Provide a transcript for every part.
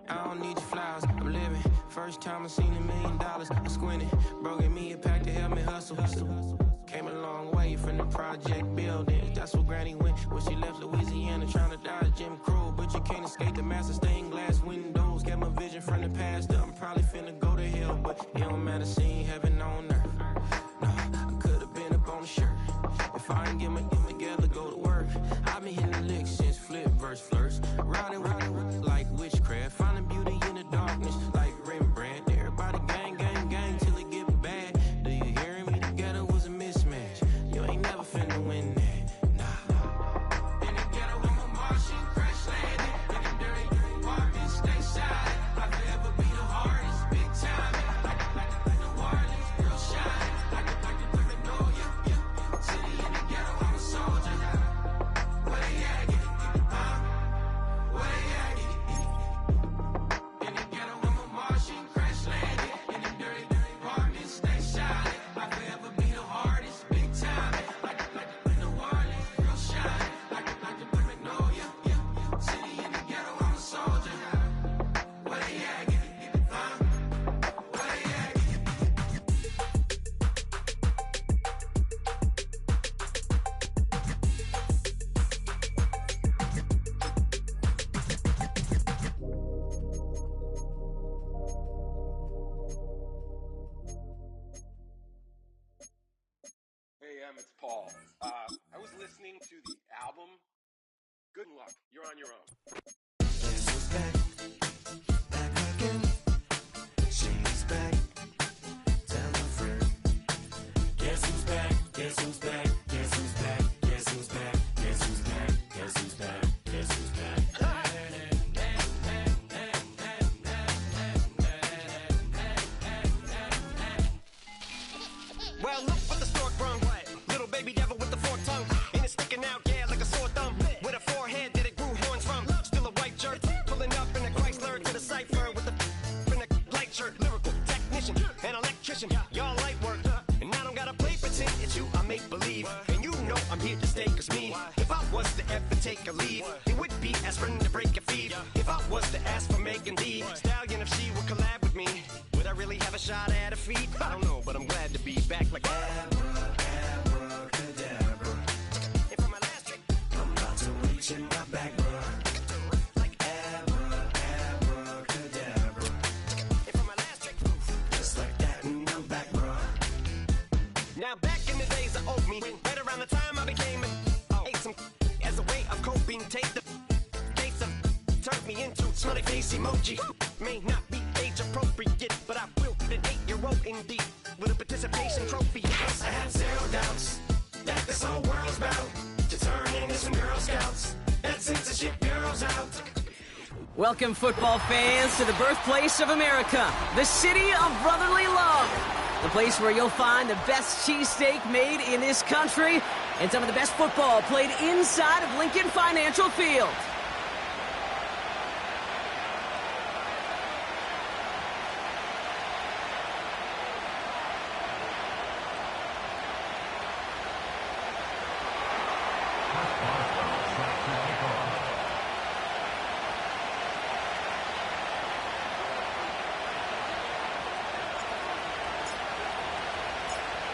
I don't need your flowers, I'm living. First time I seen $1 million, I squinted. Bro gave me a pack to help me hustle. Came a long way from the project buildings. That's where Granny went when she left Louisiana, trying to dodge Jim Crow. But you can't escape the master stained glass windows. Got my vision from the past, I'm probably finna go to hell, but it don't matter, seeing heaven on earth. No, I could've been up on the shirt. If I ain't get my game together, go to work. I've been hitting the licks since flip verse flirts. Riding like witchcraft, finding beauty in the darkness like Rembrandt. Everybody gang, gang, gang till it get bad. Do you hear me? Together was a mismatch. You ain't never finna win that, nah. In the ghetto, I'm a Martian, crash landing. In the dirty apartments, stay silent. I'll forever be the hardest, big time. Like the wireless, real shine. Like the paranoia, yeah. City in the ghetto, I'm a soldier. Where they at? Where they at? In the ghetto, I'm a Martian, crash landing. In the dirty apartments, stay silent. I'll forever be the hardest, big time. Like the wireless, real shine. Like the paranoia, yeah. City in the ghetto, I'm a soldier. Where they at? Where they at? Hey, it's Paul. I was listening to the album. Good luck. You're on your own. Guess who's back? Back again. She's back. Tell a friend. Guess who's back? Guess who's back? Guess who's back? Guess who's back? Guess who's back? Guess who's back? Guess who's back? Well, look what the stork brung. Little baby devil with the forked tongue. And it's sticking out, yeah, like a sore thumb. With a forehead that it grew horns from. Still a white shirt, pulling up in a Chrysler to the cipher with in a light shirt. Lyrical technician, an electrician, y'all light work. And I don't gotta play pretend, it's you I make believe. And you know I'm here to stay, cause me, if I was to ever take a lead, it would be aspirin to break a feed. If I was to ask for Megan D Stallion, if she would collab with me, would I really have a shot at her feet? I don't know, but I'm glad to be back like Abracadabra. And for my last trick, I'm about to reach in my back, bruh. like Abracadabra. and for my last trick, Just like that, and I'm back, bruh. now back in the days of old me, right around the time I became ate some as a way of coping. Take the case of turned me into smiley face emoji. May not be age appropriate, but I will be an 8-year-old indeed with a participation trophy. I have zero doubts that this whole world's about to turn into some Girl Scouts. That censorship bureau's out. Welcome, football fans, to the birthplace of America, the city of brotherly love. The place where you'll find the best cheesesteak made in this country and some of the best football played inside of Lincoln Financial Field.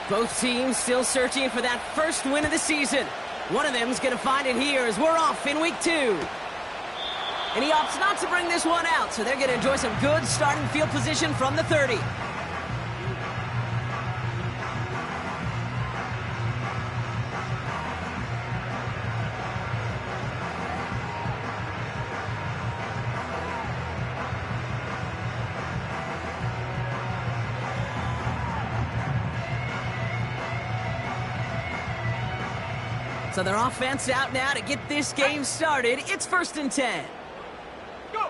Both teams still searching for that first win of the season. One of them's going to find it here as we're off in week 2. And he opts not to bring this one out, so they're going to enjoy some good starting field position from the 30. So their offense out now to get this game started. It's 1st and 10. Go!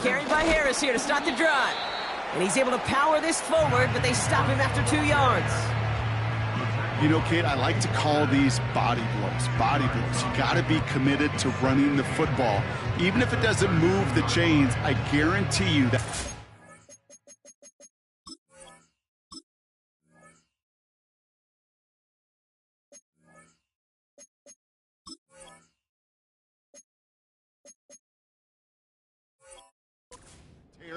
Carried by Harris here to start the drive. And he's able to power this forward, but they stop him after 2 yards. You know, Kate, I like to call these body blows. Body blows. You got to be committed to running the football. Even if it doesn't move the chains, I guarantee you that...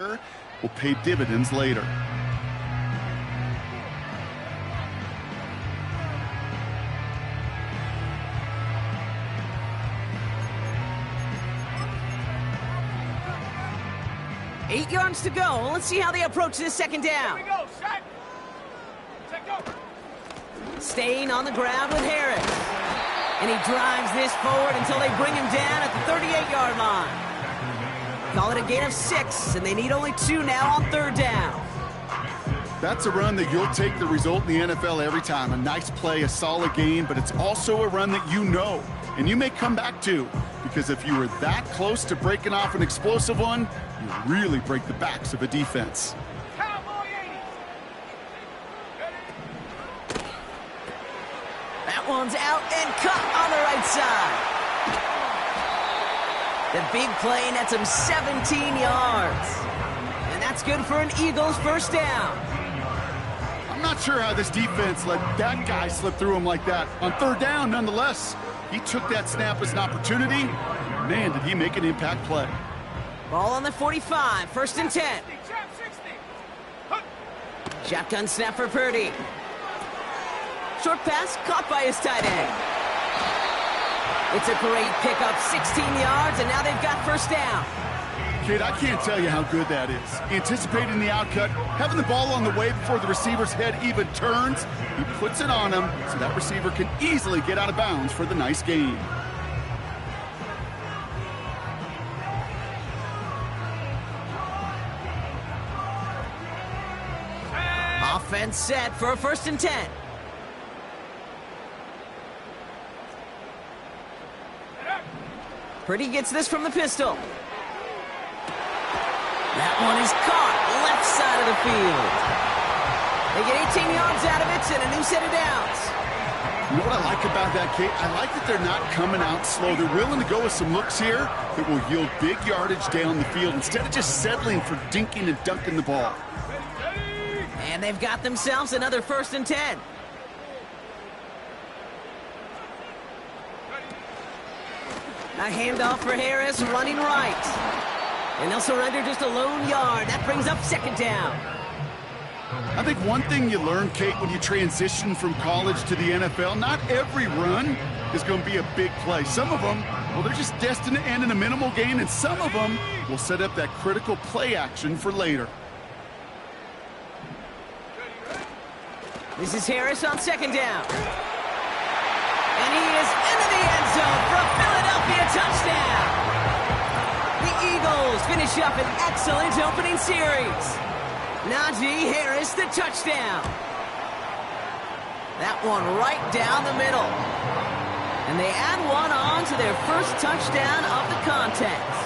will pay dividends later. Eight yards to go. Let's see how they approach this second down. Here we go, set. Set, go. Staying on the ground with Harris. And he drives this forward until they bring him down at the 38-yard line. Call it a gain of 6, and they need only 2 now on third down. That's a run that you'll take the result in the NFL every time. A nice play, a solid gain, but it's also a run that you know, and you may come back to, because if you were that close to breaking off an explosive one, you really break the backs of a defense. Cowboy 80s. That one's out and cut on the right side. The big play nets him 17 yards. And that's good for an Eagles first down. I'm not sure how this defense let that guy slip through him like that. On third down, nonetheless, he took that snap as an opportunity. Man, did he make an impact play. Ball on the 45, first and 10. 60. Shotgun snap for Purdy. Short pass caught by his tight end. It's a great pickup, 16 yards, and now they've got first down. Kid, I can't tell you how good that is. Anticipating the outcut, having the ball on the way before the receiver's head even turns, he puts it on him so that receiver can easily get out of bounds for the nice gain. Offense set for a first and 10. Purdy gets this from the pistol. That one is caught left side of the field. They get 18 yards out of it and a new set of downs. You know what I like about that, Kate? I like that they're not coming out slow. They're willing to go with some looks here that will yield big yardage down the field instead of just settling for dinking and dunking the ball. And they've got themselves another first and 10. A handoff for Harris, running right. And they'll surrender just a lone yard. That brings up second down. I think one thing you learn, Kate, when you transition from college to the NFL, not every run is going to be a big play. Some of them, well, they're just destined to end in a minimal gain, and some of them will set up that critical play action for later. This is Harris on second down. And he is into the end zone for a Philadelphia touchdown. The Eagles finish up an excellent opening series. Najee Harris, the touchdown. That one right down the middle. And they add one on to their first touchdown of the contest.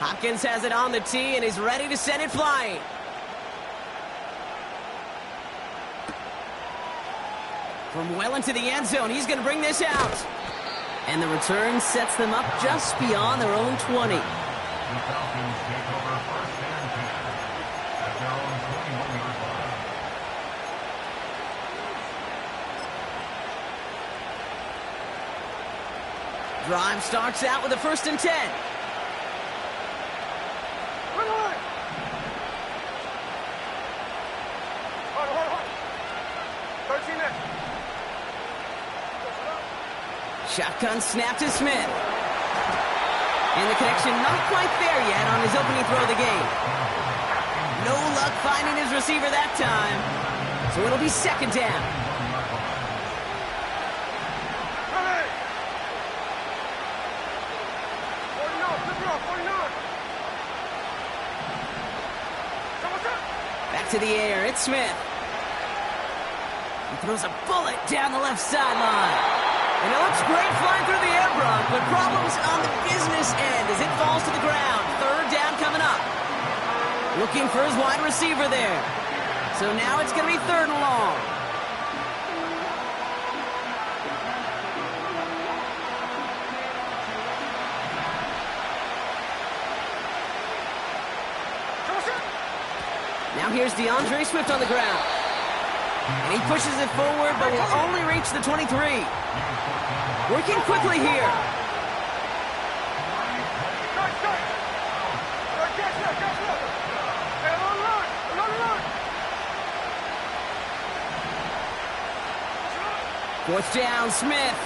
Hopkins has it on the tee and is ready to send it flying. From well into the end zone, he's going to bring this out. And the return sets them up just beyond their own 20. Drive starts out with a first and 10. Shotgun snap to Smith. And the connection not quite there yet on his opening throw of the game. No luck finding his receiver that time. So it'll be second down. Back to the air, it's Smith. He throws a bullet down the left sideline. And it looks great flying through the air, Brock, but problems on the business end as it falls to the ground. Third down coming up. Looking for his wide receiver there. So now it's going to be third and long. Now here's DeAndre Swift on the ground. And he pushes it forward, but will only reach the 23. Working quickly here. Fourth down, Smith.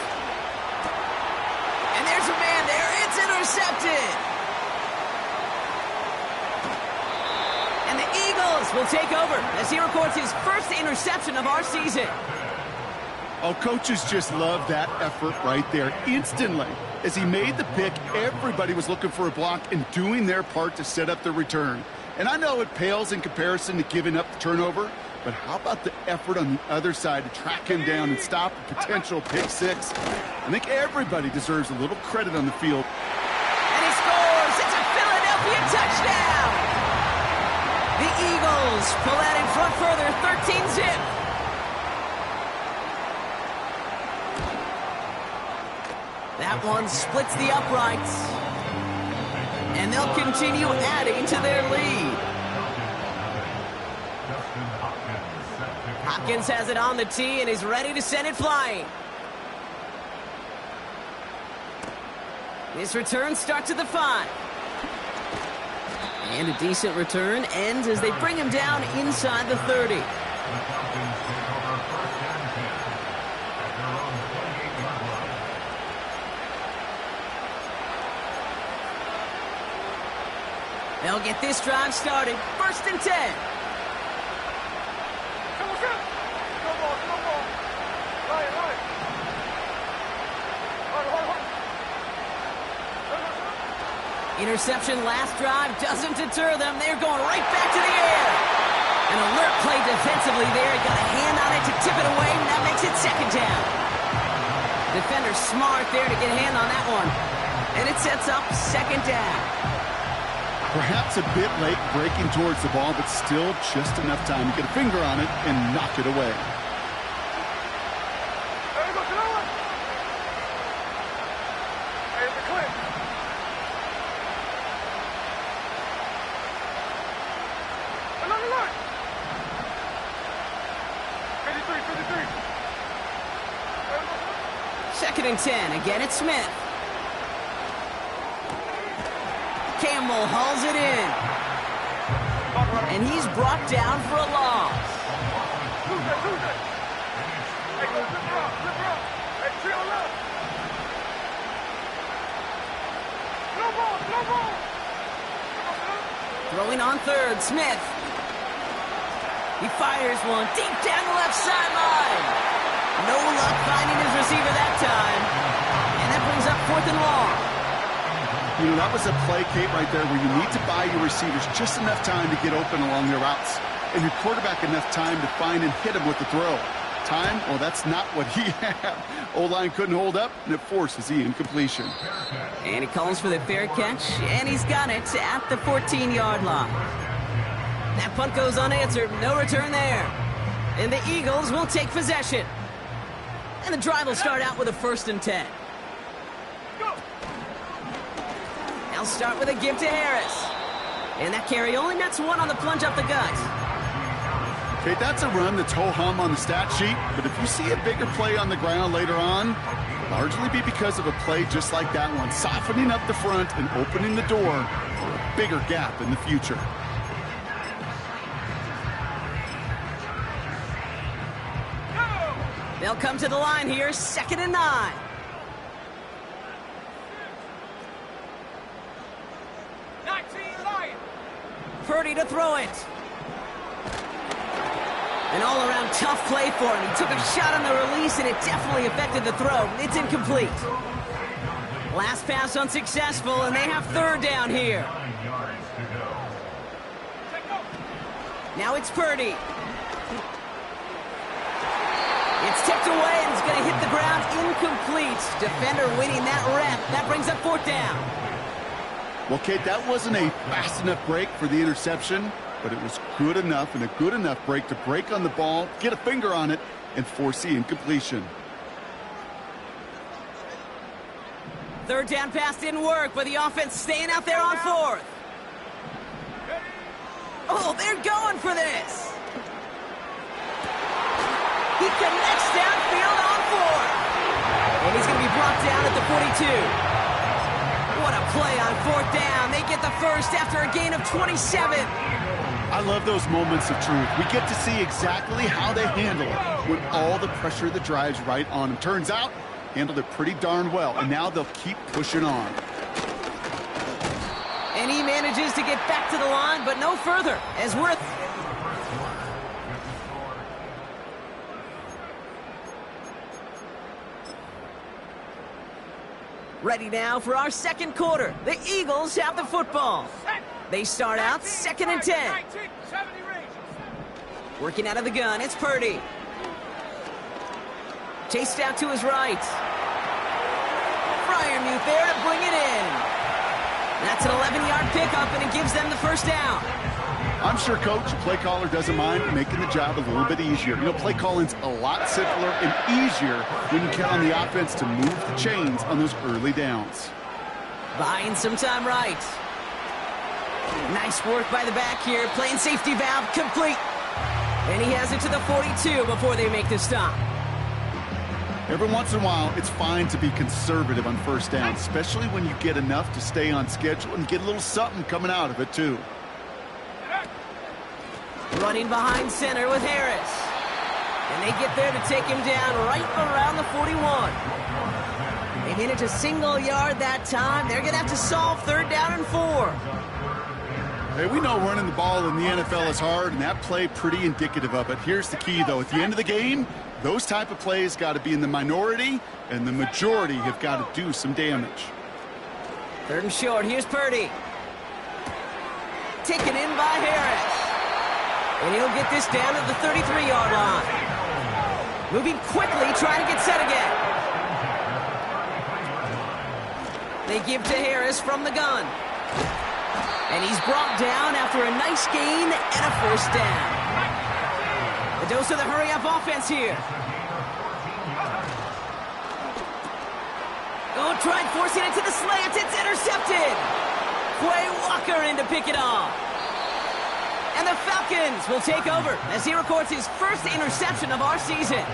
And there's a man there. It's intercepted. And the Eagles will take over as he records his first interception of our season. Oh, coaches just love that effort right there. Instantly, as he made the pick, everybody was looking for a block and doing their part to set up the return. And I know it pales in comparison to giving up the turnover, but how about the effort on the other side to track him down and stop a potential pick six? I think everybody deserves a little credit on the field. And he scores! It's a Philadelphia touchdown! The Eagles pull out in front further, 13-zip. That one splits the uprights. And they'll continue adding to their lead. Hopkins has it on the tee and is ready to send it flying. This return starts at the 5. And a decent return ends as they bring him down inside the 30. They'll get this drive started. 1st and 10. Interception last drive doesn't deter them. They're going right back to the air. An alert play defensively there. He got a hand on it to tip it away, and that makes it 2nd down. Defender smart there to get a hand on that one. And it sets up 2nd down. Perhaps a bit late breaking towards the ball, but still just enough time to get a finger on it and knock it away. Second and 10. Again, it's Smith. Campbell hauls it in. And he's brought down for a loss. Throwing on 3rd, Smith. He fires one deep down the left sideline. No luck finding his receiver that time. And that brings up 4th and long. You know, that was a play, Kate, right there where you need to buy your receivers just enough time to get open along their routes. And your quarterback enough time to find and hit him with the throw. Time? Well, that's not what he had. O-line couldn't hold up, and it forces the incompletion. And he calls for the fair catch, and he's got it at the 14-yard line. That punt goes unanswered. No return there. And the Eagles will take possession. And the drive will start out with a 1st and 10. They'll start with a give to Harris. And that carry only nets 1 on the plunge up the gut. Okay, that's a run that's ho-hum on the stat sheet, but if you see a bigger play on the ground later on, largely be because of a play just like that one, softening up the front and opening the door for a bigger gap in the future. They'll come to the line here, 2nd and 9. Purdy to throw it. An all-around tough play for him. He took a shot on the release, and it definitely affected the throw. It's incomplete. Last pass unsuccessful, and they have 3rd down here. Now it's Purdy. It's tipped away, and it's going to hit the ground incomplete. Defender winning that rep. That brings up 4th down. Well, Kate, that wasn't a fast enough break for the interception, but it was good enough and a good enough break to break on the ball, get a finger on it, and force the incompletion. 3rd down pass didn't work, but the offense staying out there on 4th. Oh, they're going for this. He connects downfield on 4th. And he's going to be brought down at the 42. What a play on 4th down. They get the first after a gain of 27. I love those moments of truth. We get to see exactly how they handle it when all the pressure that drives right on them. Turns out, handled it pretty darn well, and now they'll keep pushing on. And he manages to get back to the line, but no further, as Worth. Ready now for our second quarter. The Eagles have the football. They start out 2nd and 10. Working out of the gun, it's Purdy. Chased out to his right. Fryermuth there to bring it in. That's an 11-yard pickup, and it gives them the first down. I'm sure Coach, play caller, doesn't mind making the job a little bit easier. You know, play calling's a lot simpler and easier when you count on the offense to move the chains on those early downs. Buying some time right. Nice work by the back here. Playing safety valve complete. And he has it to the 42 before they make the stop. Every once in a while, it's fine to be conservative on first down, especially when you get enough to stay on schedule and get a little something coming out of it, too. Running behind center with Harris. And they get there to take him down right around the 41. They manage a single yard that time. They're going to have to solve 3rd down and 4. Hey, we know running the ball in the NFL is hard, and that play pretty indicative of it. Here's the key, though. At the end of the game, those type of plays got to be in the minority, and the majority have got to do some damage. 3rd and short. Here's Purdy. Taken in by Harris. And he'll get this down to the 33-yard line. Moving quickly, trying to get set again. They give to Harris from the gun. And he's brought down after a nice gain and a first down. A dose of the hurry-up offense here. Oh, tried forcing it to the slant. It's intercepted. Quay Walker in to pick it off. And the Falcons will take over as he records his first interception of our season.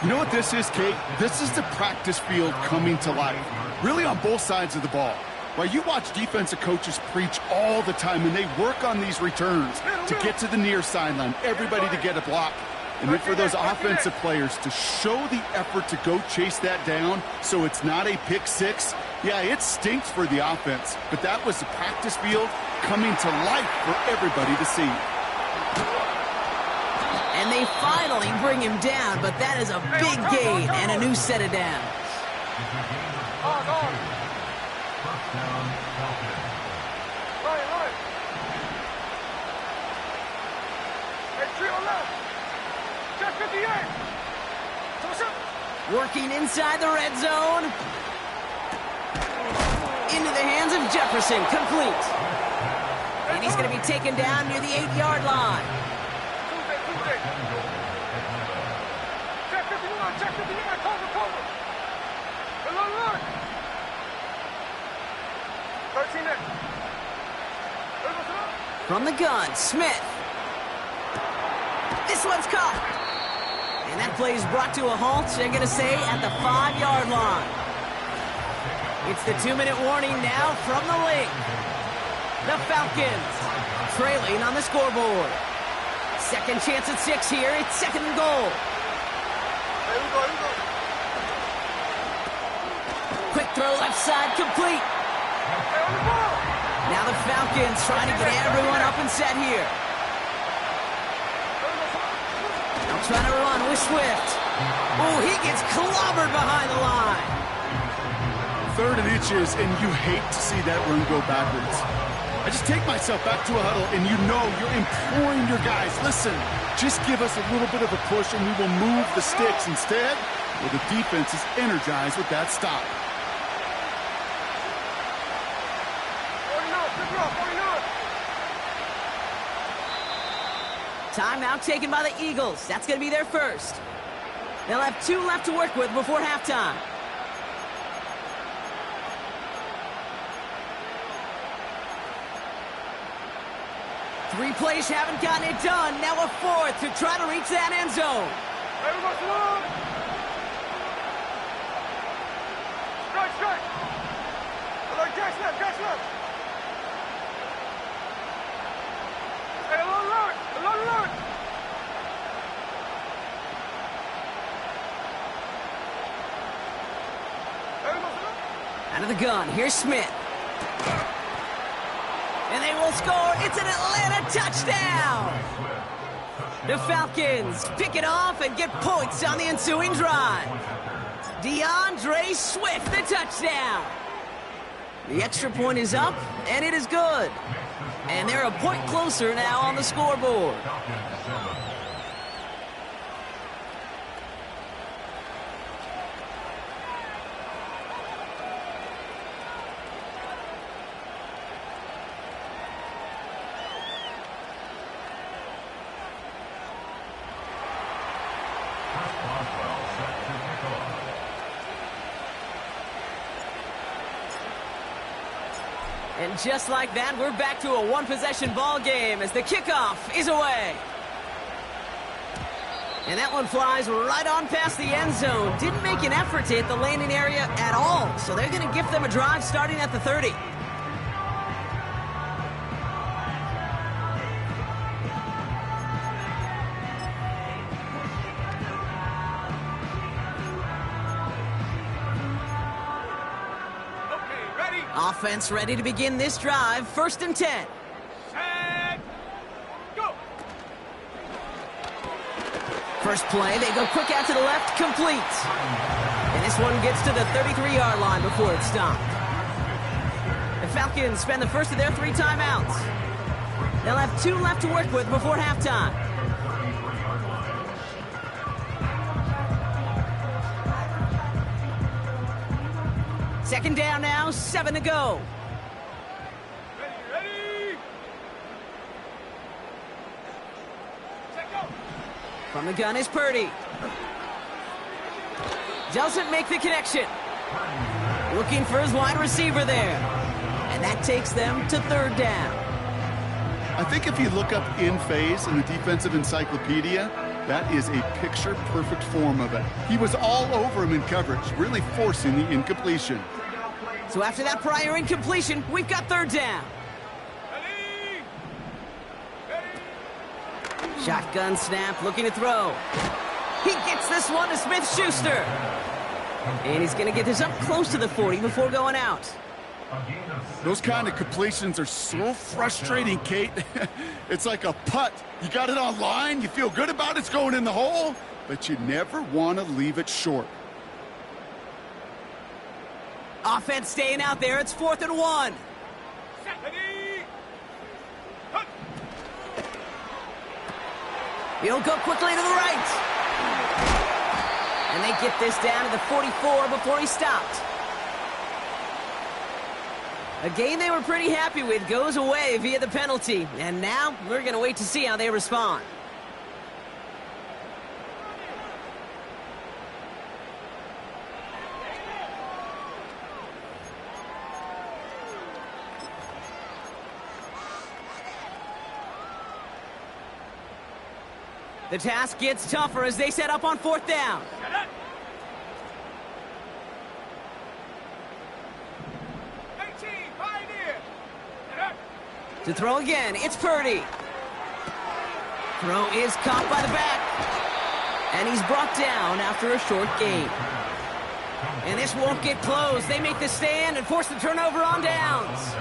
You know what this is, Kate? This is the practice field coming to life, really on both sides of the ball. Right, you watch defensive coaches preach all the time, and they work on these returns to get to the near sideline, everybody to get a block. And then for those offensive players to show the effort to go chase that down so it's not a pick six, yeah, it stinks for the offense. But that was the practice field coming to life for everybody to see. And they finally bring him down, but that is a big gain and a new set of downs. Working inside the red zone. Into the hands of Jefferson, complete. And he's going to be taken down near the 8-yard line. From the gun, Smith. This one's caught. And that play is brought to a halt, they're going to say, at the 5-yard line. It's the 2-minute warning now from the link. The Falcons trailing on the scoreboard. Second chance at 6 here. It's 2nd and goal. Quick throw left side, complete. Now the Falcons trying to get everyone up and set here. Now trying to run with Swift. Oh, he gets clobbered behind the line. 3rd and inches, and you hate to see that run go backwards. I just take myself back to a huddle, and you know you're imploring your guys, listen, just give us a little bit of a push, and we will move the sticks. Instead, well, the defense is energized with that stop. Timeout taken by the Eagles. That's going to be their first. They'll have 2 left to work with before halftime. Three plays haven't gotten it done. Now a 4th to try to reach that end zone. Out of the gun, here's Smith. And they will score. It's an Atlanta touchdown. The Falcons pick it off and get points on the ensuing drive. DeAndre Swift, the touchdown. The extra point is up, and it is good. And they're a point closer now on the scoreboard. And just like that, we're back to a one-possession ball game as the kickoff is away. And that one flies right on past the end zone. Didn't make an effort to hit the landing area at all, so they're going to give them a drive starting at the 30. Offense ready to begin this drive. 1st and 10. And go. First play, they go quick out to the left, complete. And this one gets to the 33-yard line before it's stopped. The Falcons spend the first of their 3 timeouts. They'll have 2 left to work with before halftime. Second down now, 7 to go. Ready. Set, go. From the gun is Purdy. Doesn't make the connection. Looking for his wide receiver there. And that takes them to 3rd down. I think if you look up in phase in the defensive encyclopedia, that is a picture-perfect form of it. He was all over him in coverage, really forcing the incompletion. So after that prior incompletion, we've got 3rd down. Ready. Shotgun snap, looking to throw. He gets this one to Smith-Schuster. And he's going to get this up close to the 40 before going out. Those kind of completions are so frustrating, Kate. It's like a putt. You got it on line, you feel good about it's going in the hole, but you never want to leave it short. Offense staying out there. It's 4th and 1. Ready. He'll go quickly to the right. And they get this down to the 44 before he stopped. A game they were pretty happy with goes away via the penalty. And now we're going to wait to see how they respond. The task gets tougher as they set up on 4th down. To throw again, it's Purdy. Throw is caught by the back. And he's brought down after a short gain. And this won't get close. They make the stand and force the turnover on downs.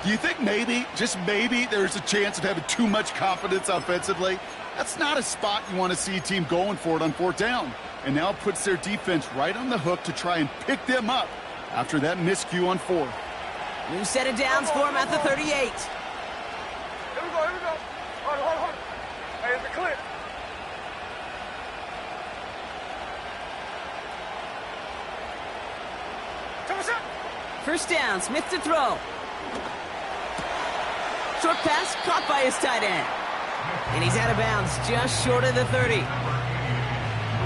Do you think maybe, just maybe, there's a chance of having too much confidence offensively? That's not a spot you want to see a team going for it on 4th down. And now it puts their defense right on the hook to try and pick them up after that miscue on 4th. New set of downs for him at the 38. Here we go. Hold. Hey, it's a clear. First down, Smith to throw. Short pass caught by his tight end. And he's out of bounds just short of the 30.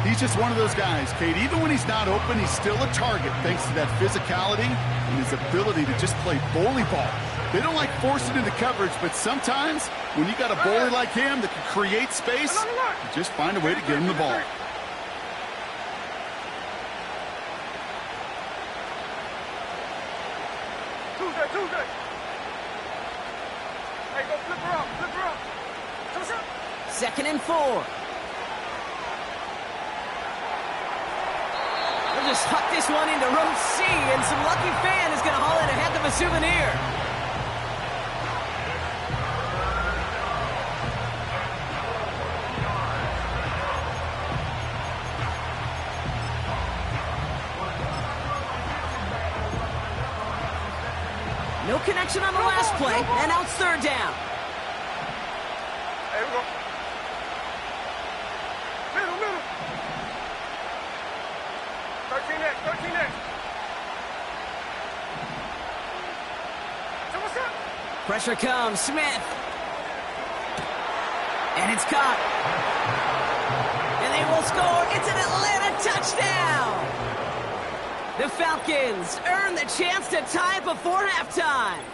He's just one of those guys, Kate. Even when he's not open, he's still a target thanks to that physicality and his ability to just play bully ball. They don't like forcing into coverage, but sometimes when you got a bully like him that can create space, you just find a way to get him the ball. Tuesday. Hey, go flip her up. 2nd and 4. We'll just huck this one into row C, and some lucky fan is going to haul in a heck of a souvenir. No connection on the last play, and now it's third down. There we go. Middle. 13 next. So what's up? Pressure comes, Smith. And it's caught. And they will score. It's an Atlanta touchdown. The Falcons earn the chance to tie it before halftime.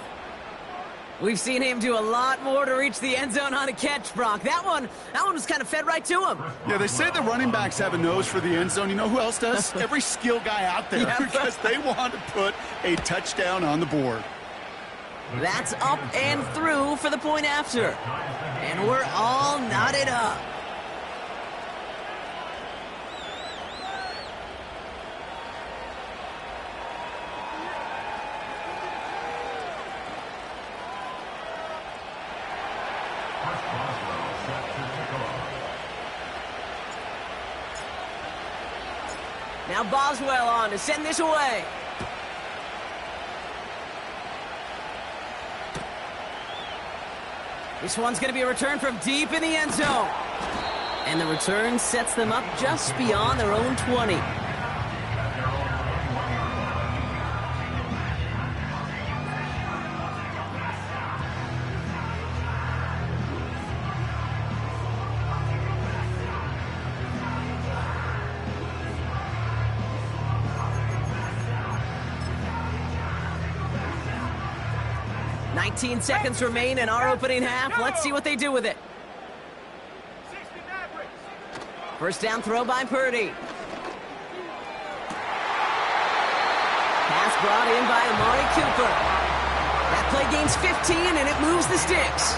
We've seen him do a lot more to reach the end zone on a catch, Brock. That one was kind of fed right to him. Yeah, they say the running backs have a nose for the end zone. You know who else does? Every skill guy out there, because they want to put a touchdown on the board. That's up and through for the point after. And we're all knotted up. Now Boswell on to send this away. This one's going to be a return from deep in the end zone. And the return sets them up just beyond their own 20. Seconds remain in our opening half. Let's see what they do with it. First down throw by Purdy. Pass brought in by Amari Cooper. That play gains 15 and it moves the sticks.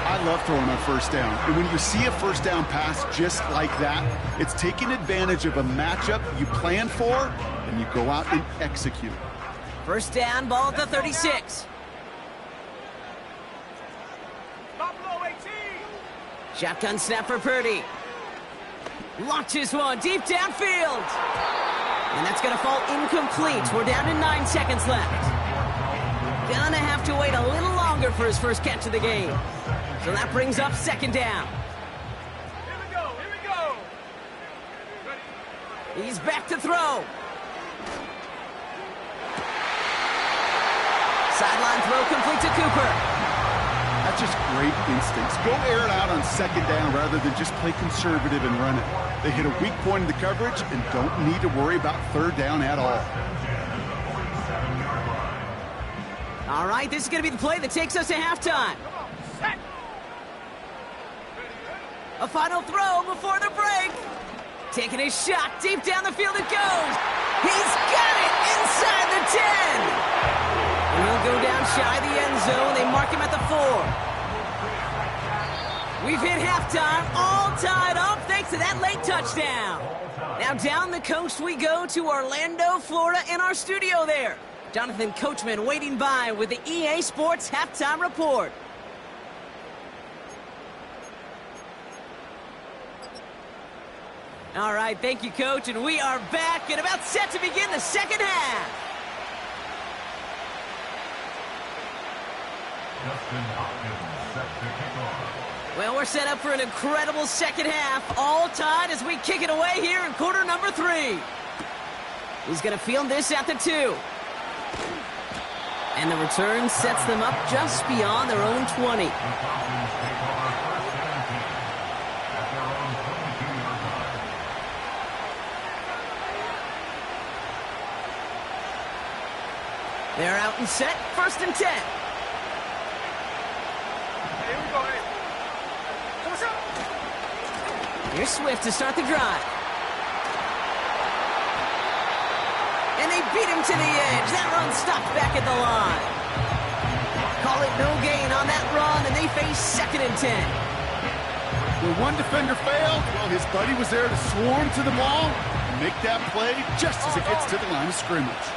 I love throwing on first down. And when you see a first down pass just like that, it's taking advantage of a matchup you plan for and you go out and execute. First down, ball at the 36. Shotgun snap for Purdy. Launches one deep downfield. And that's going to fall incomplete. We're down to 9 seconds left. Gonna have to wait a little longer for his first catch of the game. So that brings up second down. Here we go. He's back to throw. Sideline throw complete to Cooper. That's just great instincts. Go air it out on second down rather than just play conservative and run it. They hit a weak point in the coverage and don't need to worry about third down at all. All right, this is going to be the play that takes us to halftime. A final throw before the break. Taking a shot deep down the field it goes. He's got it inside the 10. And he'll go down shy of the end zone. They mark him at the 4. We've hit halftime, all tied up thanks to that late touchdown. Now down the coast we go to Orlando, Florida, in our studio there. Jonathan Coachman waiting by with the EA Sports Halftime Report. All right, thank you, Coach, and we are back and about set to begin the second half. Well, we're set up for an incredible second half, all tied as we kick it away here in quarter number 3. He's going to field this at the 2. And the return sets them up just beyond their own 20. They're out and set, first and 10. Here's Swift to start the drive. And they beat him to the edge. That run stopped back at the line. Call it no gain on that run, and they face second and 10. When one defender failed, well, his buddy was there to swarm to the ball, and make that play just as it gets to the line of scrimmage.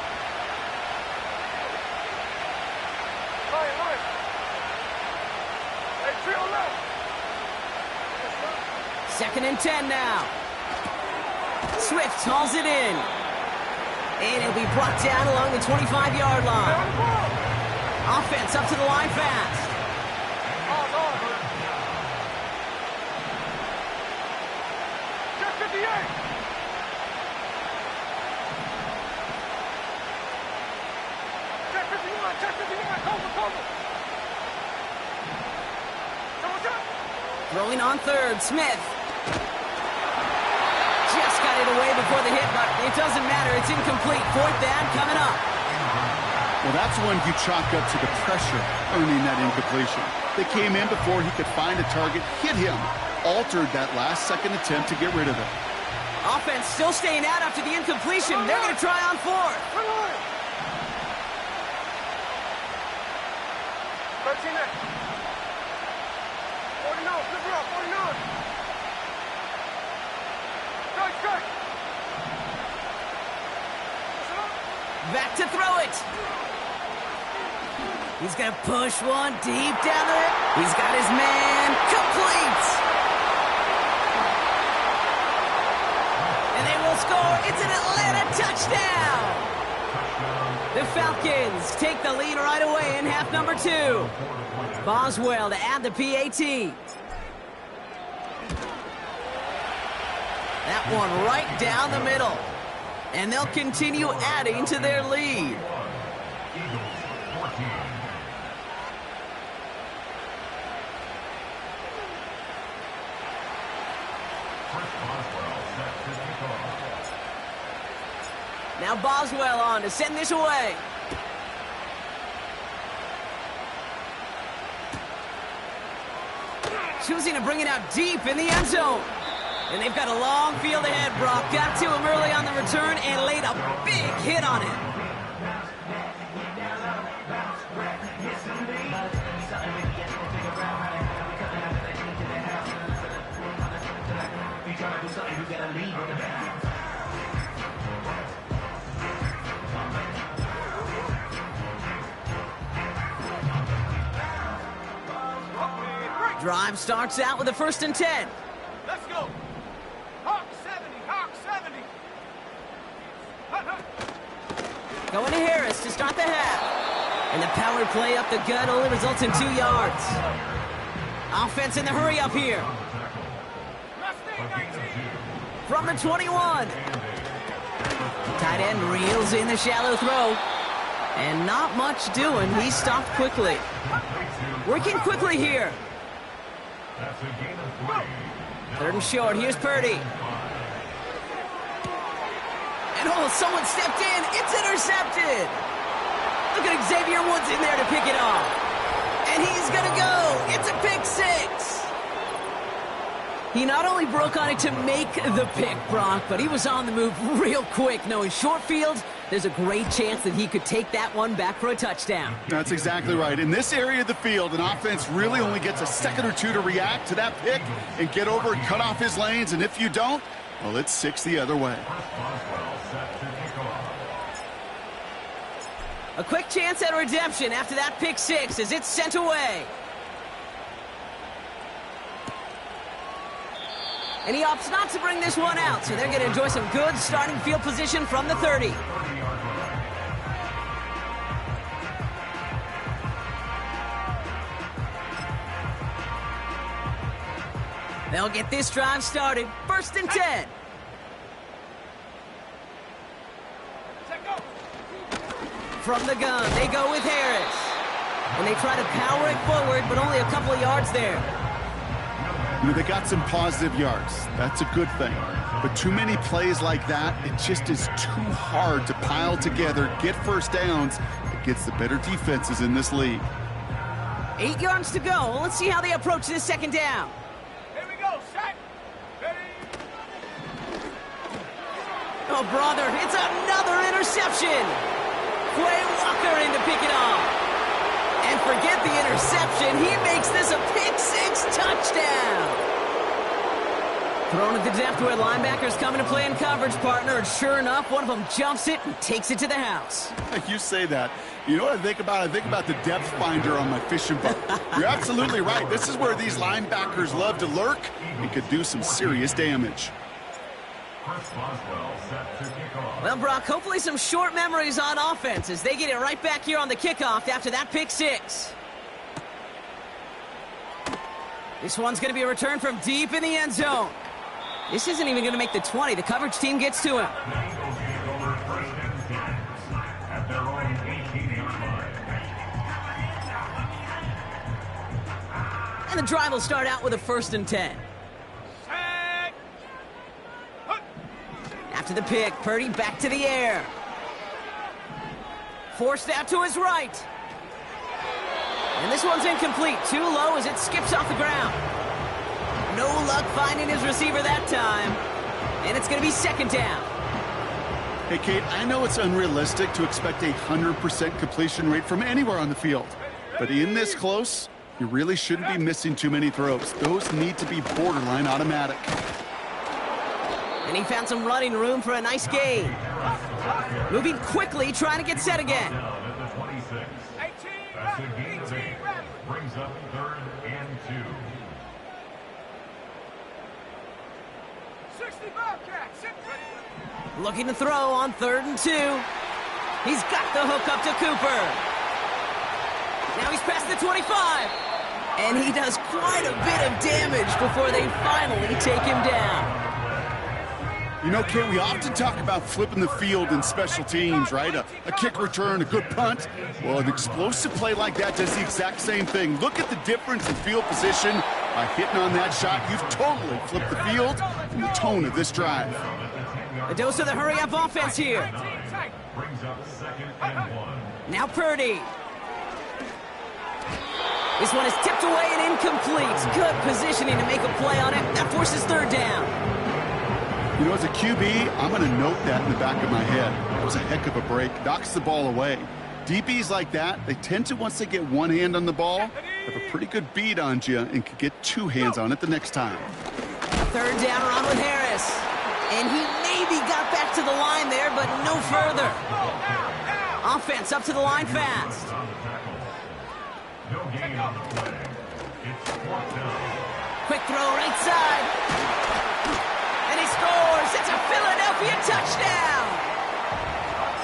Second and 10 now. Swift hauls it in. And it'll be brought down along the 25-yard line. Offense up to the line fast. Check 58. Check 51. Check 59. Cover. Throwing on third, Smith. Just got it away before the hit, but it doesn't matter. It's incomplete. Fourth down coming up. Well, that's one you chalk up to the pressure earning that incompletion. They came in before he could find a target, hit him, altered that last-second attempt to get rid of it. Offense still staying out after the incompletion. They're going to try on fourth. 13 next. 49, flip around, 49. Strike. Back to throw it. He's going to push one deep down there. He's got his man. Complete. And they will score. It's an Atlanta touchdown. The Falcons take the lead right away in half number 2. Boswell to add the PAT. That one right down the middle. And they'll continue adding to their lead. Now Boswell on to send this away. Choosing to bring it out deep in the end zone. And they've got a long field ahead, Brock. Got to him early on the return and laid a big hit on him. Drive starts out with a 1st and 10. Let's go. Hawk 70. Going to Harris to start the half. And the power play up the gut only results in 2 yards. Offense in the hurry up here. From the 21. Tight end reels in the shallow throw. And not much doing. He stopped quickly. Working quickly here. 3rd and short. Here's Purdy. And someone stepped in. It's intercepted. Look at Xavier Woods in there to pick it off. And he's going to go. It's a pick 6. He not only broke on it to make the pick, Brock, but he was on the move real quick. Knowing short field, there's a great chance that he could take that one back for a touchdown. That's exactly right. In this area of the field, an offense really only gets a second or two to react to that pick and get over and cut off his lanes. And if you don't, well, it's 6 the other way. A quick chance at redemption after that pick 6 as it's sent away. And he opts not to bring this one out, so they're going to enjoy some good starting field position from the 30. They'll get this drive started. 1st and 10. From the gun, they go with Harris. And they try to power it forward, but only a couple of yards there. You know, they got some positive yards. That's a good thing. But too many plays like that, it just is too hard to pile together, get first downs against the better defenses in this league. 8 yards to go. Let's see how they approach this 2nd down. Here we go. Set. Ready. Oh, brother, it's another interception. Quay Walker in to pick it off. And forget the interception. He makes this a pick 6 touchdown. Thrown at the depth where linebackers coming to play in coverage, partner, and sure enough, one of them jumps it and takes it to the house. You say that. You know what I think about? I think about the depth finder on my fishing boat. You're absolutely right. This is where these linebackers love to lurk and could do some serious damage. Well, Brock, hopefully some short memories on offense as they get it right back here on the kickoff after that pick six. This one's going to be a return from deep in the end zone. This isn't even going to make the 20. The coverage team gets to him. And the drive will start out with a 1st and 10. After the pick, Purdy back to the air. Forced out to his right. And this one's incomplete. Too low as it skips off the ground. No luck finding his receiver that time. And it's going to be 2nd down. Hey, Kate, I know it's unrealistic to expect a 100% completion rate from anywhere on the field. But in this close, you really shouldn't be missing too many throws. Those need to be borderline automatic. And he found some running room for a nice gain. Moving quickly, trying to get set again. Brings up 3rd and 2. 65 catch. Looking to throw on 3rd and 2. He's got the hook up to Cooper. Now he's past the 25. And he does quite a bit of damage before they finally take him down. You know, Kate, we often talk about flipping the field in special teams, right? A kick return, a good punt. Well, an explosive play like that does the exact same thing. Look at the difference in field position. By hitting on that shot, you've totally flipped the field and the tone of this drive. A dose of the hurry-up offense here. Brings up 2nd and 1. Now Purdy. This one is tipped away and incomplete. Good positioning to make a play on it. That forces 3rd down. You know, as a QB, I'm going to note that in the back of my head. It was a heck of a break. Knocks the ball away. DBs like that, they tend to, once they get one hand on the ball, have a pretty good beat on you and can get 2 hands on it the next time. 3rd down run with Harris. And he maybe got back to the line there, but no further. Offense up to the line fast. No gain on the play. It's 4th down. Quick throw right side. And he scores. It's a Philadelphia touchdown.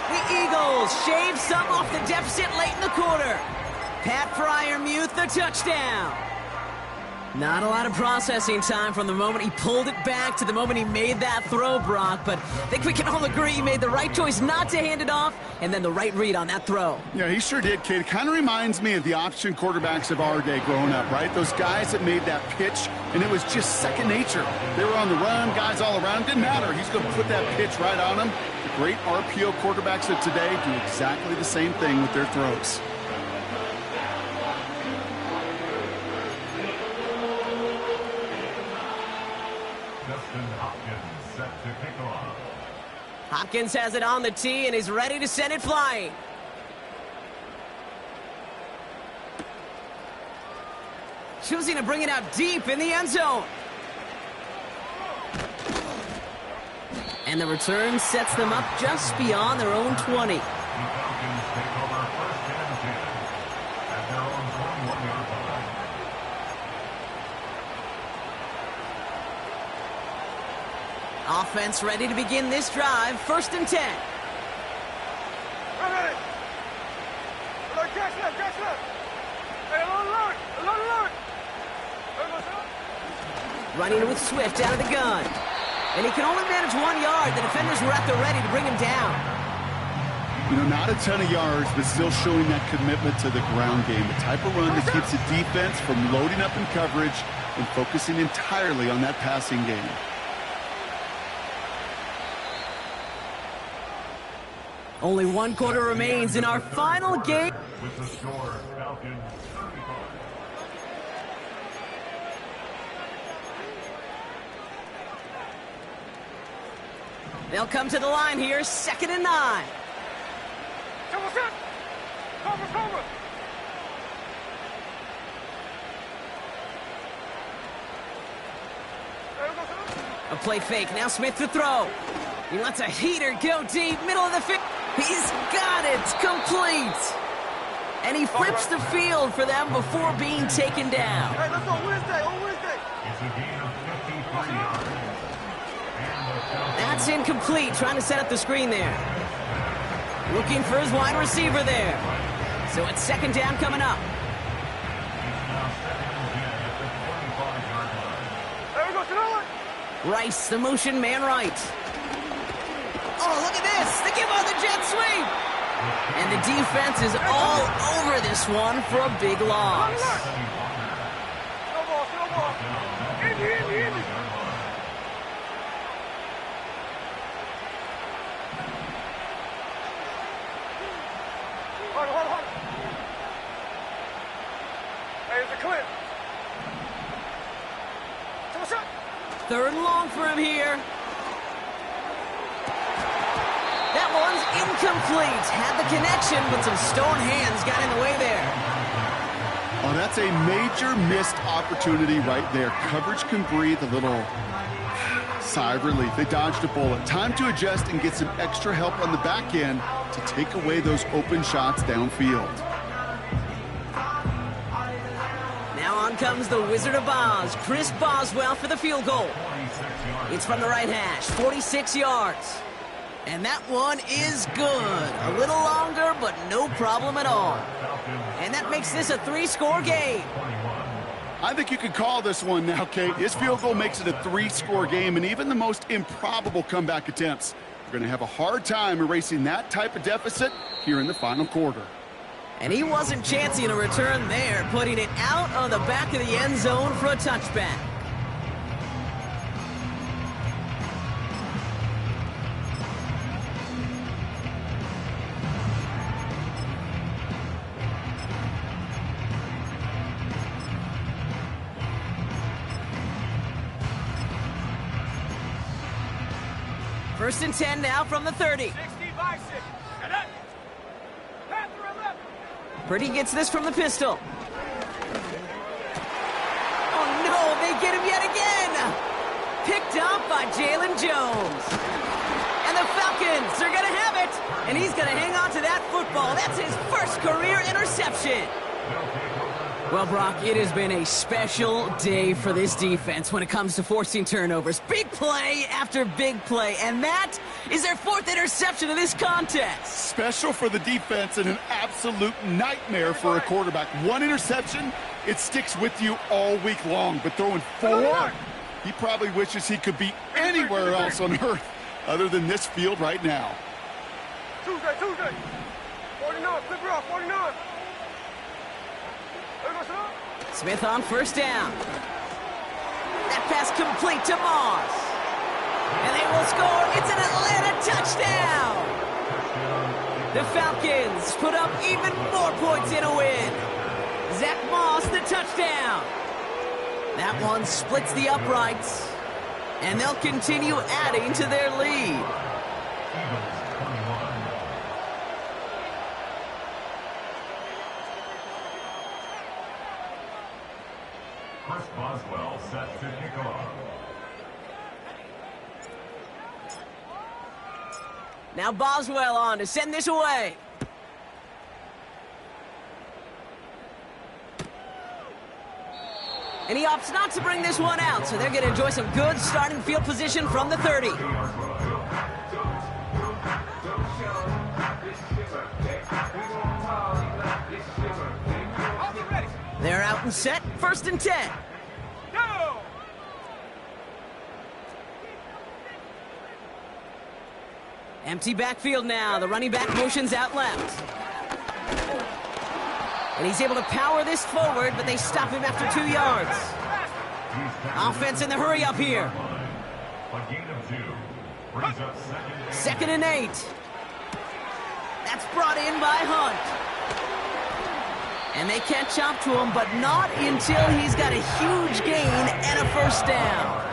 The Eagles shave some off the deficit late in the quarter. Pat Fryermuth, the touchdown. Not a lot of processing time from the moment he pulled it back to the moment he made that throw, Brock. But I think we can all agree he made the right choice not to hand it off and then the right read on that throw. Yeah, he sure did, kid. Kind of reminds me of the option quarterbacks of our day growing up, right? Those guys that made that pitch, and it was just second nature. They were on the run, guys all around. Didn't matter. He's going to put that pitch right on them. The great RPO quarterbacks of today do exactly the same thing with their throws. Hopkins has it on the tee and is ready to send it flying. Choosing to bring it out deep in the end zone. And the return sets them up just beyond their own 20. Offense ready to begin this drive. 1st and 10. Running with Swift out of the gun. And he can only manage 1 yard. The defenders were at the ready to bring him down. You know, not a ton of yards, but still showing that commitment to the ground game. The type of run that keeps the defense from loading up in coverage and focusing entirely on that passing game. Only 1 quarter remains in our final game. With the score, Falcons 35. They'll come to the line here, 2nd and 9. Cover. A play fake. Now Smith to throw. He lets a heater go deep. Middle of the field. He's got it. Complete. And he flips the field for them before being taken down. Hey, let's go Wednesday. On Wednesday. It's a gain of 53 yards. That's incomplete. Trying to set up the screen there. Looking for his wide receiver there. So it's second down coming up. There we go, Sonoma. Rice, the motion man right. Oh, look at this. They give on the jet sweep. And the defense is all over this one for a big loss. Snowball. Indy. Hold. Hey, it's a clip. What's up? Third and long for him here. That one's incomplete. Had the connection, but some stone hands got in the way there. Oh, that's a major missed opportunity right there. Coverage can breathe a little sigh of relief. They dodged a bullet. Time to adjust and get some extra help on the back end to take away those open shots downfield. Now on comes the Wizard of Oz, Chris Boswell for the field goal. It's from the right hash, 46 yards. And that one is good. A little longer, but no problem at all. And that makes this a 3-score game. I think you could call this one now, Kate. His field goal makes it a 3-score game, and even the most improbable comeback attempts are going to have a hard time erasing that type of deficit here in the final quarter. And he wasn't chancing a return there, putting it out on the back of the end zone for a touchback. First and 10 now from the 30. 60 by 6. And that. Panther 11. Purdy gets this from the pistol. Oh no, they get him yet again. Picked up by Jalen Jones. And the Falcons are gonna have it. And he's gonna hang on to that football. That's his first career interception. Well, Brock, it has been a special day for this defense when it comes to forcing turnovers. Big play after big play, and that is their 4th interception of this contest. Special for the defense and an absolute nightmare for a quarterback. 1 interception, it sticks with you all week long, but throwing 4, he probably wishes he could be anywhere else on earth other than this field right now. Tuesday. 49. Flip her off. 49. Smith on first down. That pass complete to Moss. And they will score. It's an Atlanta touchdown. The Falcons put up even more points in a win. Zach Moss, the touchdown. That one splits the uprights. And they'll continue adding to their lead. Chris Boswell set to kick off. Now Boswell on to send this away. And he opts not to bring this one out, so they're going to enjoy some good starting field position from the 30. They're out and set, first and 10. Go! Empty backfield now. The running back motions out left. And he's able to power this forward, but they stop him after 2 yards. Offense in the hurry up here. A gain of 2. Brings up Second and 8. That's brought in by Hunt. And they catch up to him, but not until he's got a huge gain and a first down.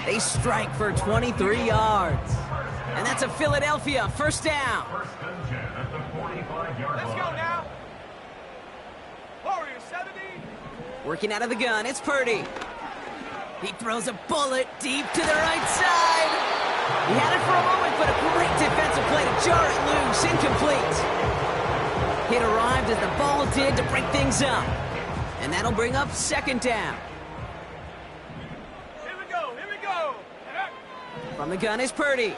They strike for 23 yards. And that's a Philadelphia first down. First and 10 at the 45-yard Let's line. go now. Warriors 70. Working out of the gun, it's Purdy. He throws a bullet deep to the right side. He had it for a moment, but a great defensive play to jar it loose. Incomplete. It arrived as the ball did to break things up. And that'll bring up second down. Here we go, here we go. From the gun is Purdy.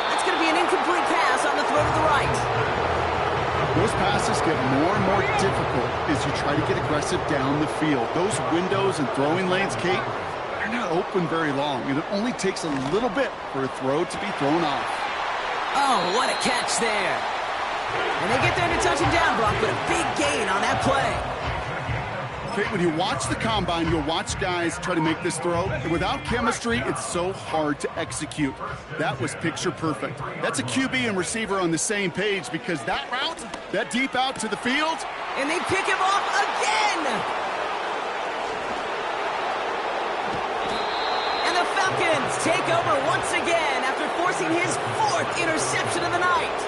That's going to be an incomplete pass on the throw to the right. Those passes get more and more difficult as you try to get aggressive down the field. Those windows and throwing lanes, Kate, they're not open very long, and it only takes a little bit for a throw to be thrown off. Oh, what a catch there. And they get there to touch him down, Brock, but a big gain on that play. Kate, when you watch the combine, you'll watch guys try to make this throw, and without chemistry, it's so hard to execute. That was picture perfect. That's a QB and receiver on the same page, because that route, that deep out to the field. And they pick him off again. And the Falcons take over once again after forcing his 4th interception of the night.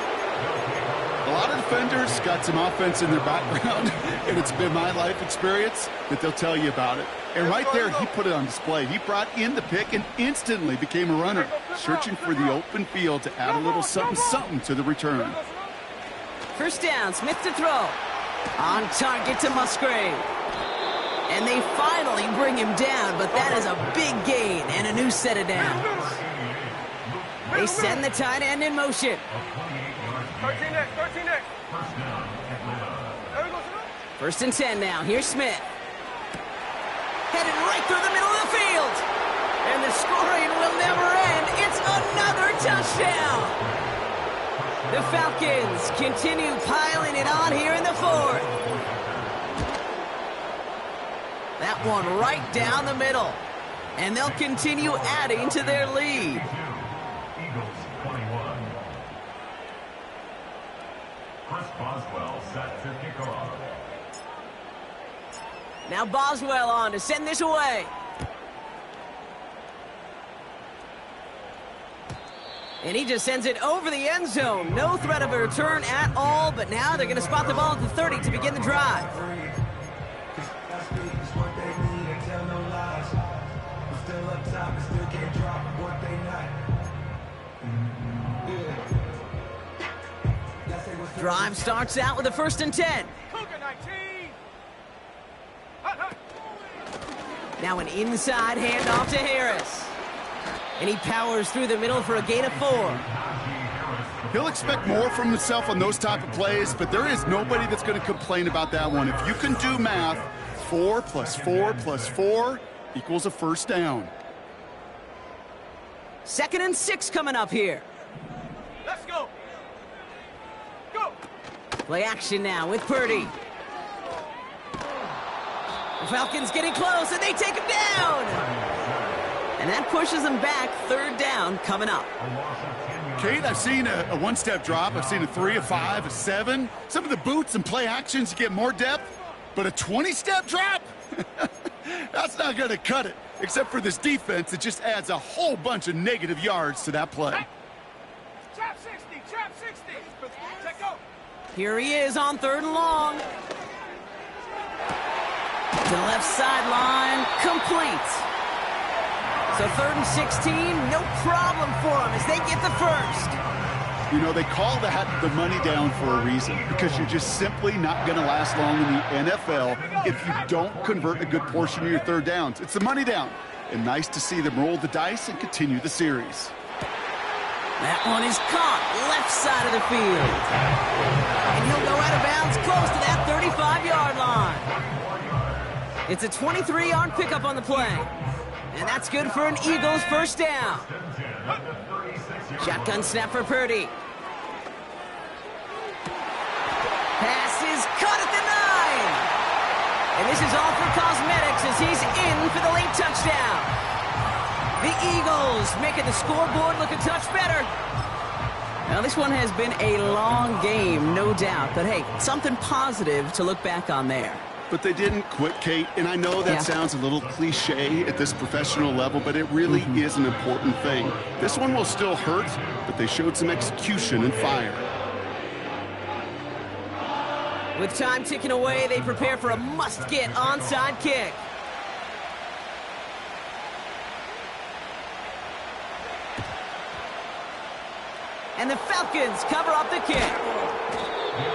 A lot of defenders got some offense in their background, and it's been my life experience that they'll tell you about it. And right there, he put it on display. He brought in the pick and instantly became a runner, searching for the open field to add a little something to the return. First down, Smith to throw. On target to Musgrave. And they finally bring him down, but that is a big gain and a new set of downs. They send the tight end in motion. 13 next, 13 next. First and 10 now. Here's Smith. Headed right through the middle of the field. And the scoring will never end. It's another touchdown. The Falcons continue piling it on here in the 4th. That one right down the middle. And they'll continue adding to their lead. Eagles 21. Chris Boswell set to kick off. Now Boswell on to send this away. And he just sends it over the end zone. No threat of a return at all, but now they're going to spot the ball at the 30 to begin the drive. Drive starts out with a 1st and 10. Now an inside handoff to Harris. And he powers through the middle for a gain of 4. He'll expect more from himself on those type of plays, but there is nobody that's going to complain about that one. If you can do math, 4 plus 4 plus 4 equals a first down. 2nd and 6 coming up here. Let's go. Go. Play action now with Purdy. The Falcons getting close, and they take him down. And that pushes them back. 3rd down coming up. Kate, I've seen a one-step drop. I've seen a 3, a 5, a 7. Some of the boots and play actions, you get more depth. But a 20-step drop? That's not going to cut it. Except for this defense, it just adds a whole bunch of negative yards to that play. Trap 60, trap 60. Check go. Here he is on 3rd and long. To the left sideline, complete. So 3rd and 16, no problem for them as they get the 1st. You know, they call that the money down for a reason, because you're just simply not going to last long in the NFL if you don't convert a good portion of your 3rd downs. It's the money down. And nice to see them roll the dice and continue the series. That one is caught left side of the field. And he'll go out of bounds close to that 35-yard line. It's a 23-yard pickup on the play. And that's good for an Eagles 1st down. Shotgun snap for Purdy. Pass is caught at the 9. And this is all for cosmetics as he's in for the late touchdown. The Eagles making the scoreboard look a touch better. Now, this one has been a long game, no doubt. But, hey, something positive to look back on there. But they didn't quit, Kate, and I know that sounds a little cliche at this professional level, but it really is an important thing. This one will still hurt, but they showed some execution and fire. With time ticking away, they prepare for a must-get onside kick. And the Falcons cover up the kick.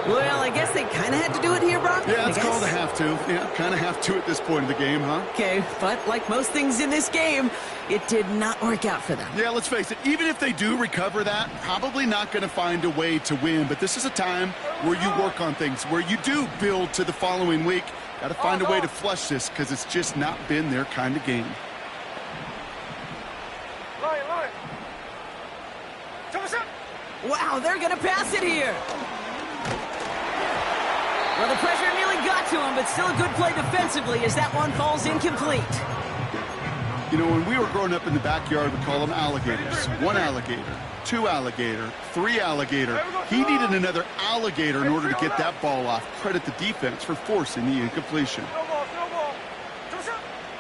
Well, I guess they kind of had to do it here, Brock. Yeah, it's called a have to. Yeah, kind of have to at this point in the game, huh? Okay, but like most things in this game, it did not work out for them. Yeah, let's face it, even if they do recover that, probably not going to find a way to win. But this is a time where you work on things, where you do build to the following week. Got to find a way to flush this because it's just not been their kind of game. Line. Wow, they're going to pass it here. Well, the pressure nearly got to him, but still a good play defensively as that one falls incomplete. You know, when we were growing up in the backyard, we call them alligators. 1 alligator, 2 alligator, 3 alligator. He needed another alligator in order to get that ball off. Credit the defense for forcing the incompletion.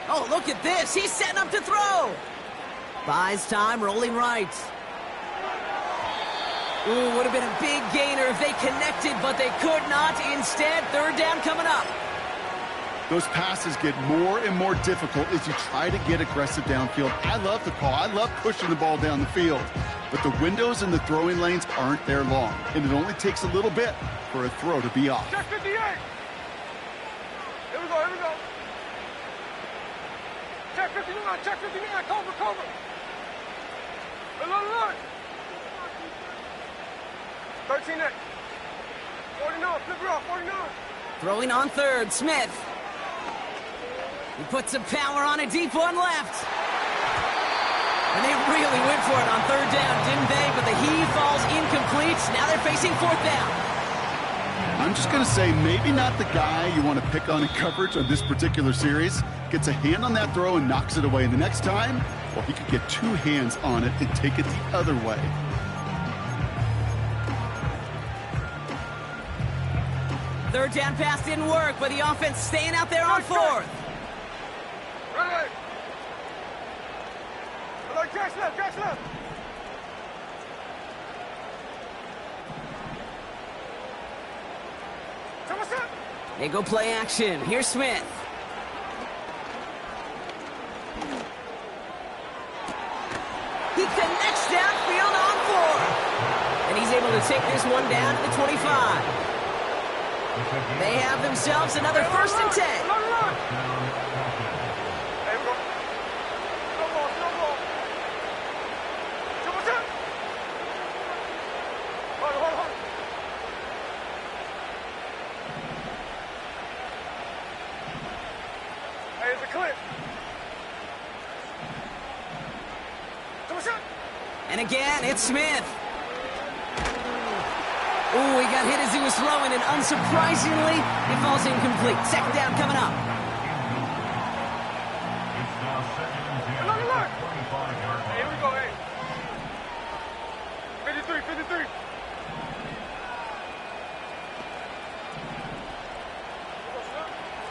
Oh, look at this. He's setting up to throw. Buys time, rolling right. Ooh, would have been a big gainer if they connected, but they could not. Instead, third down coming up. Those passes get more and more difficult as you try to get aggressive downfield. I love the call. I love pushing the ball down the field. But the windows in the throwing lanes aren't there long, and it only takes a little bit for a throw to be off. Check 58. Here we go. Check 59, cover. Look. 13-8. 49, flip it off, 49. Throwing on third, Smith. He puts some power on it, deep one left. And they really went for it on third down, didn't they? But the heave falls incomplete. Now they're facing fourth down. I'm just going to say maybe not the guy you want to pick on in coverage on this particular series. Gets a hand on that throw and knocks it away. And the next time, well, he could get 2 hands on it and take it the other way. Third down pass didn't work, but the offense staying out there on fourth. Ready. Catch left. They go play action. Here's Smith. He connects downfield on 4. And he's able to take this one down to the 25. They have themselves another 1st and 10. Hey, we go. No ball. Hold on. Hey, it's a clip. And again, it's Smith. Ooh, he got hit as he was throwing, and unsurprisingly, it falls incomplete. Second down coming up. It's now 2nd and 10. Look. 25-yard Hey, here we go, hey. 53.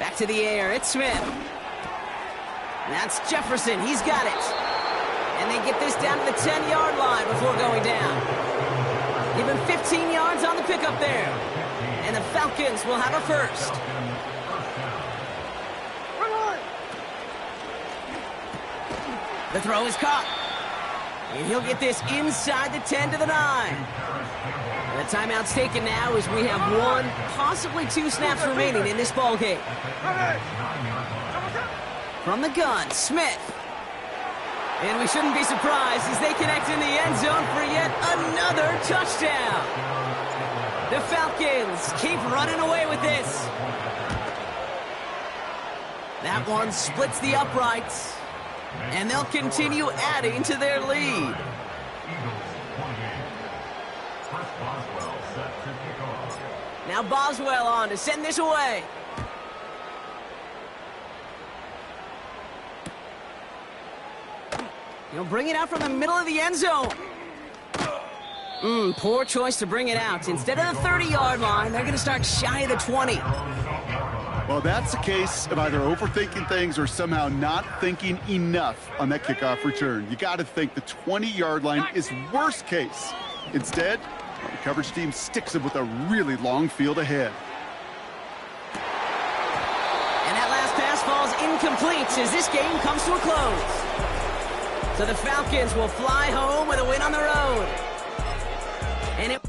Back to the air, it's Smith. That's Jefferson, he's got it. And they get this down to the 10-yard line before going down. Give him 15 yards on the pickup there. And the Falcons will have a first. The throw is caught. And he'll get this inside the 10 to the 9. The timeout's taken now as we have 1, possibly 2 snaps remaining in this ball game. From the gun, Smith. And we shouldn't be surprised as they connect in the end zone for yet another touchdown. The Falcons keep running away with this. That one splits the uprights. And they'll continue adding to their lead. Now Boswell on to send this away. He'll bring it out from the middle of the end zone. Poor choice to bring it out. Instead of the 30-yard line, they're going to start shy of the 20. Well, that's a case of either overthinking things or somehow not thinking enough on that kickoff return. You got to think the 20-yard line is worst case. Instead, the coverage team sticks him with a really long field ahead. And that last pass falls incomplete as this game comes to a close. So the Falcons will fly home with a win on the road. And it